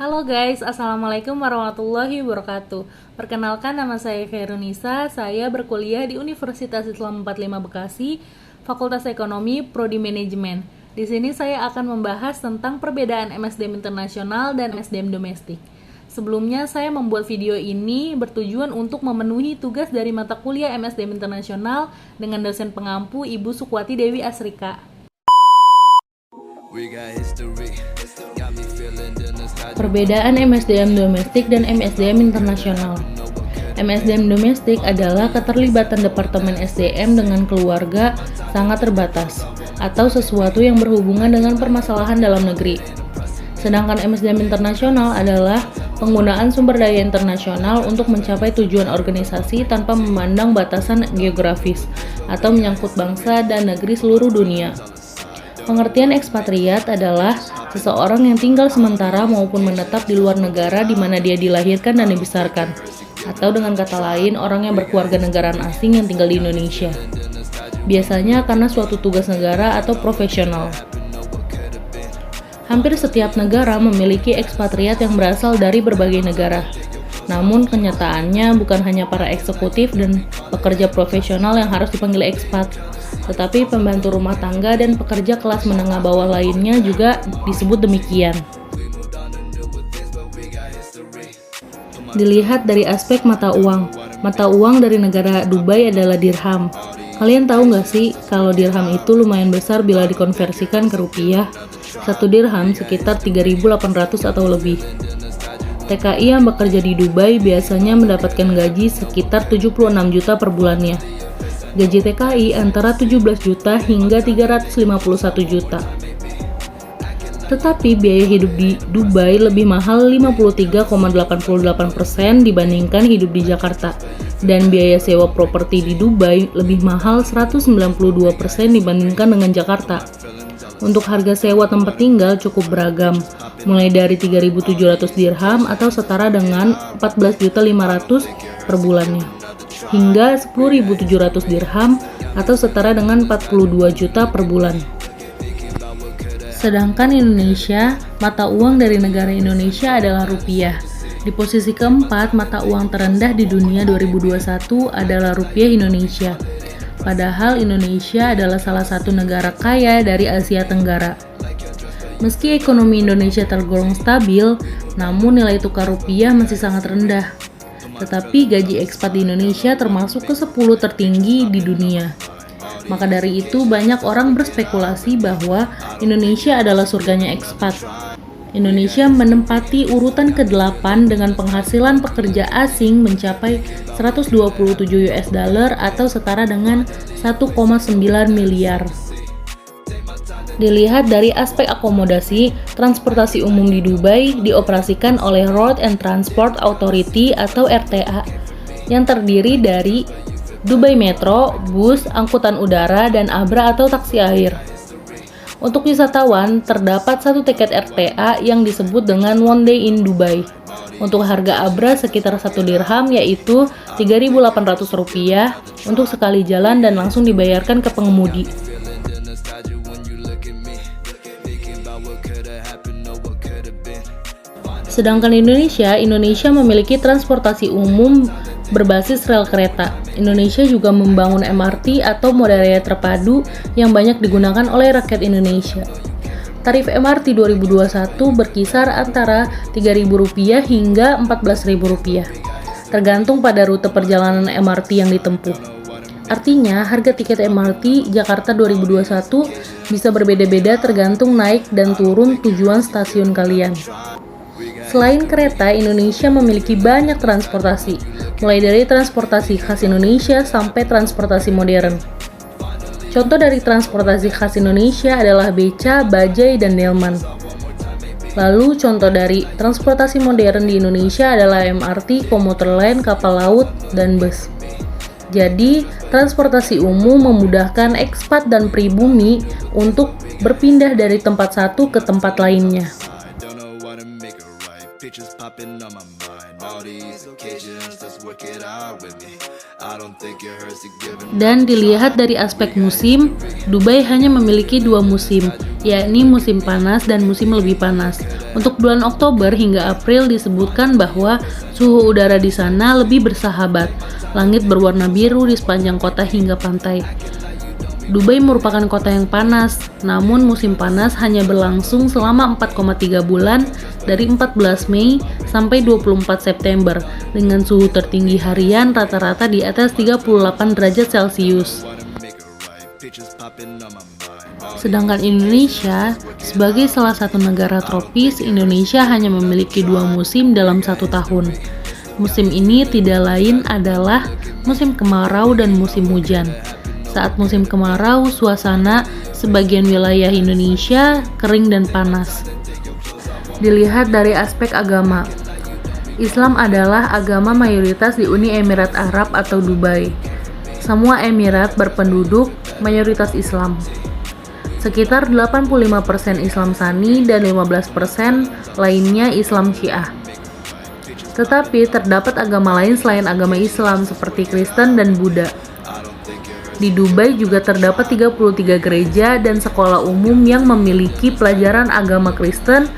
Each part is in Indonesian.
Halo guys, Assalamualaikum warahmatullahi wabarakatuh. Perkenalkan, nama saya Khairunisa. Saya berkuliah di Universitas Islam 45 Bekasi, Fakultas Ekonomi, Prodi Manajemen. Di sini saya akan membahas tentang perbedaan MSDM internasional dan MSDM domestik. Sebelumnya, saya membuat video ini bertujuan untuk memenuhi tugas dari mata kuliah MSDM internasional dengan dosen pengampu Ibu Sukwati Dewi Asrika. Perbedaan MSDM domestik dan MSDM internasional. MSDM domestik adalah keterlibatan Departemen SDM dengan keluarga sangat terbatas, atau sesuatu yang berhubungan dengan permasalahan dalam negeri. Sedangkan MSDM internasional adalah penggunaan sumber daya internasional untuk mencapai tujuan organisasi tanpa memandang batasan geografis, atau menyangkut bangsa dan negeri seluruh dunia. Pengertian ekspatriat adalah seseorang yang tinggal sementara maupun menetap di luar negara di mana dia dilahirkan dan dibesarkan, atau dengan kata lain, orang yang berkeluarga negaraan asing yang tinggal di Indonesia. Biasanya karena suatu tugas negara atau profesional. Hampir setiap negara memiliki ekspatriat yang berasal dari berbagai negara. Namun kenyataannya bukan hanya para eksekutif dan pekerja profesional yang harus dipanggil ekspat, tetapi pembantu rumah tangga dan pekerja kelas menengah bawah lainnya juga disebut demikian. Dilihat dari aspek mata uang. Mata uang dari negara Dubai adalah dirham. Kalian tahu nggak sih kalau dirham itu lumayan besar bila dikonversikan ke rupiah? Satu dirham sekitar 3.800 atau lebih. TKI yang bekerja di Dubai biasanya mendapatkan gaji sekitar 76 juta per bulannya. Gaji TKI antara 17 juta hingga 351 juta. Tetapi biaya hidup di Dubai lebih mahal 53,88% dibandingkan hidup di Jakarta. Dan biaya sewa properti di Dubai lebih mahal 192% dibandingkan dengan Jakarta. Untuk harga sewa tempat tinggal cukup beragam, mulai dari 3.700 dirham atau setara dengan 14.500 per bulannya, hingga 10.700 dirham atau setara dengan 42 juta per bulan. Sedangkan Indonesia, mata uang dari negara Indonesia adalah rupiah. Di posisi keempat, mata uang terendah di dunia 2021 adalah rupiah Indonesia. Padahal Indonesia adalah salah satu negara kaya dari Asia Tenggara. Meski ekonomi Indonesia tergolong stabil, namun nilai tukar rupiah masih sangat rendah. Tetapi gaji ekspat di Indonesia termasuk ke 10 tertinggi di dunia. Maka dari itu banyak orang berspekulasi bahwa Indonesia adalah surganya ekspat. Indonesia menempati urutan ke-8 dengan penghasilan pekerja asing mencapai 127 US dollar atau setara dengan 1,9 miliar. Dilihat dari aspek akomodasi, transportasi umum di Dubai dioperasikan oleh Road and Transport Authority atau RTA yang terdiri dari Dubai Metro, bus, angkutan udara, dan Abra atau taksi air. Untuk wisatawan, terdapat satu tiket RTA yang disebut dengan One Day in Dubai. Untuk harga Abra sekitar 1 dirham yaitu Rp3.800 untuk sekali jalan dan langsung dibayarkan ke pengemudi. Sedangkan Indonesia memiliki transportasi umum berbasis rel kereta. Indonesia juga membangun MRT atau moda raya terpadu yang banyak digunakan oleh rakyat Indonesia. Tarif MRT 2021 berkisar antara Rp3.000 hingga Rp14.000, tergantung pada rute perjalanan MRT yang ditempuh. Artinya, harga tiket MRT Jakarta 2021 bisa berbeda-beda tergantung naik dan turun tujuan stasiun kalian. Selain kereta, Indonesia memiliki banyak transportasi, mulai dari transportasi khas Indonesia sampai transportasi modern. Contoh dari transportasi khas Indonesia adalah beca, bajai, dan delman. Lalu contoh dari transportasi modern di Indonesia adalah MRT, komuter lain, kapal laut, dan bus. Jadi, transportasi umum memudahkan ekspat dan pribumi untuk berpindah dari tempat satu ke tempat lainnya. Pictures popping on my mind. All these occasions, let's work it out with me. I don't think it hurts to give it. Dan dilihat dari aspek musim, Dubai hanya memiliki 2 musim, yakni musim panas dan musim lebih panas. Untuk bulan Oktober hingga April disebutkan bahwa suhu udara di sana lebih bersahabat. Langit berwarna biru di sepanjang kota hingga pantai. Dubai merupakan kota yang panas, namun musim panas hanya berlangsung selama 4,3 bulan dari 14 Mei sampai 24 September dengan suhu tertinggi harian rata-rata di atas 38 derajat Celcius. Sedangkan Indonesia, sebagai salah satu negara tropis, Indonesia hanya memiliki 2 musim dalam 1 tahun. Musim ini tidak lain adalah musim kemarau dan musim hujan. Saat musim kemarau, suasana sebagian wilayah Indonesia kering dan panas. Dilihat dari aspek agama, Islam adalah agama mayoritas di Uni Emirat Arab atau Dubai. Semua emirat berpenduduk mayoritas Islam. Sekitar 85% Islam Sunni dan 15% lainnya Islam Syiah. Tetapi terdapat agama lain selain agama Islam seperti Kristen dan Buddha. Di Dubai juga terdapat 33 gereja dan sekolah umum yang memiliki pelajaran agama Kristen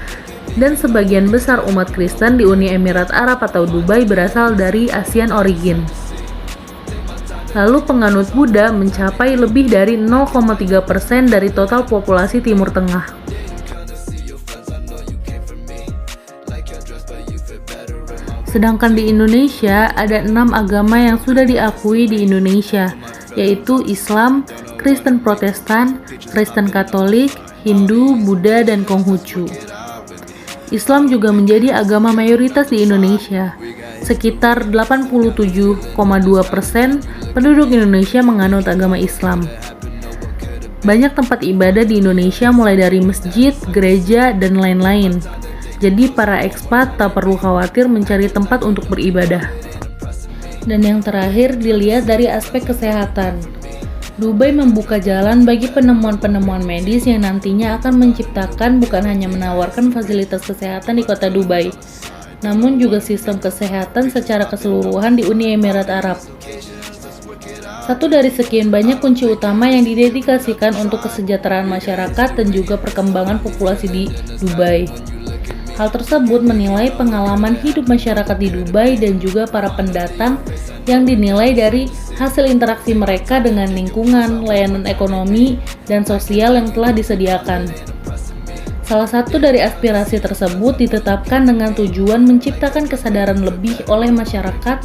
dan sebagian besar umat Kristen di Uni Emirat Arab atau Dubai berasal dari Asian origin. Lalu penganut Buddha mencapai lebih dari 0,3% dari total populasi Timur Tengah. Sedangkan di Indonesia ada 6 agama yang sudah diakui di Indonesia, yaitu Islam, Kristen Protestan, Kristen Katolik, Hindu, Buddha, dan Konghucu. Islam juga menjadi agama mayoritas di Indonesia. Sekitar 87,2% penduduk Indonesia menganut agama Islam. Banyak tempat ibadah di Indonesia mulai dari masjid, gereja, dan lain-lain. Jadi para ekspat tak perlu khawatir mencari tempat untuk beribadah. Dan yang terakhir dilihat dari aspek kesehatan. Dubai membuka jalan bagi penemuan-penemuan medis yang nantinya akan menciptakan bukan hanya menawarkan fasilitas kesehatan di kota Dubai, namun juga sistem kesehatan secara keseluruhan di Uni Emirat Arab. Satu dari sekian banyak kunci utama yang didedikasikan untuk kesejahteraan masyarakat dan juga perkembangan populasi di Dubai. Hal tersebut menilai pengalaman hidup masyarakat di Dubai dan juga para pendatang yang dinilai dari hasil interaksi mereka dengan lingkungan, layanan ekonomi, dan sosial yang telah disediakan. Salah satu dari aspirasi tersebut ditetapkan dengan tujuan menciptakan kesadaran lebih oleh masyarakat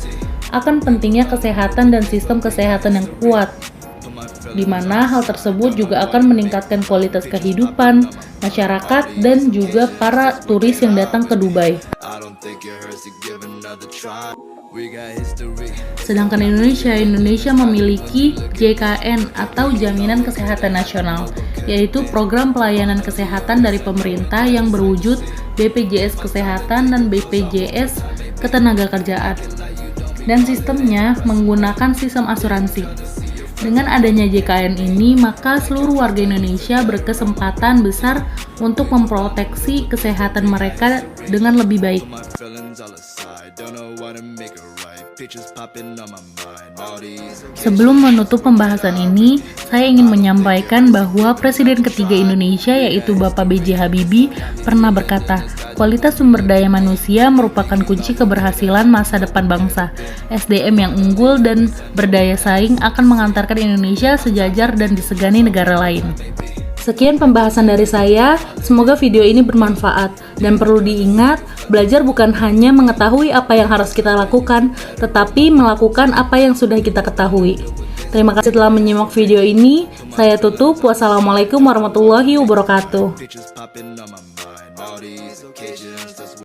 akan pentingnya kesehatan dan sistem kesehatan yang kuat, di mana hal tersebut juga akan meningkatkan kualitas kehidupan masyarakat dan juga para turis yang datang ke Dubai. Sedangkan Indonesia memiliki JKN atau Jaminan Kesehatan Nasional, yaitu program pelayanan kesehatan dari pemerintah yang berwujud BPJS Kesehatan dan BPJS Ketenagakerjaan. Dan sistemnya menggunakan sistem asuransi. Dengan adanya JKN ini, maka seluruh warga Indonesia berkesempatan besar untuk memproteksi kesehatan mereka dengan lebih baik. Sebelum menutup pembahasan ini, saya ingin menyampaikan bahwa Presiden ketiga Indonesia yaitu Bapak B.J. Habibie pernah berkata, kualitas sumber daya manusia merupakan kunci keberhasilan masa depan bangsa. SDM yang unggul dan berdaya saing akan mengantarkan Indonesia sejajar dan disegani negara lain. Sekian pembahasan dari saya, semoga video ini bermanfaat. Dan perlu diingat, belajar bukan hanya mengetahui apa yang harus kita lakukan, tetapi melakukan apa yang sudah kita ketahui. Terima kasih telah menyimak video ini. Saya tutup. Wassalamualaikum warahmatullahi wabarakatuh.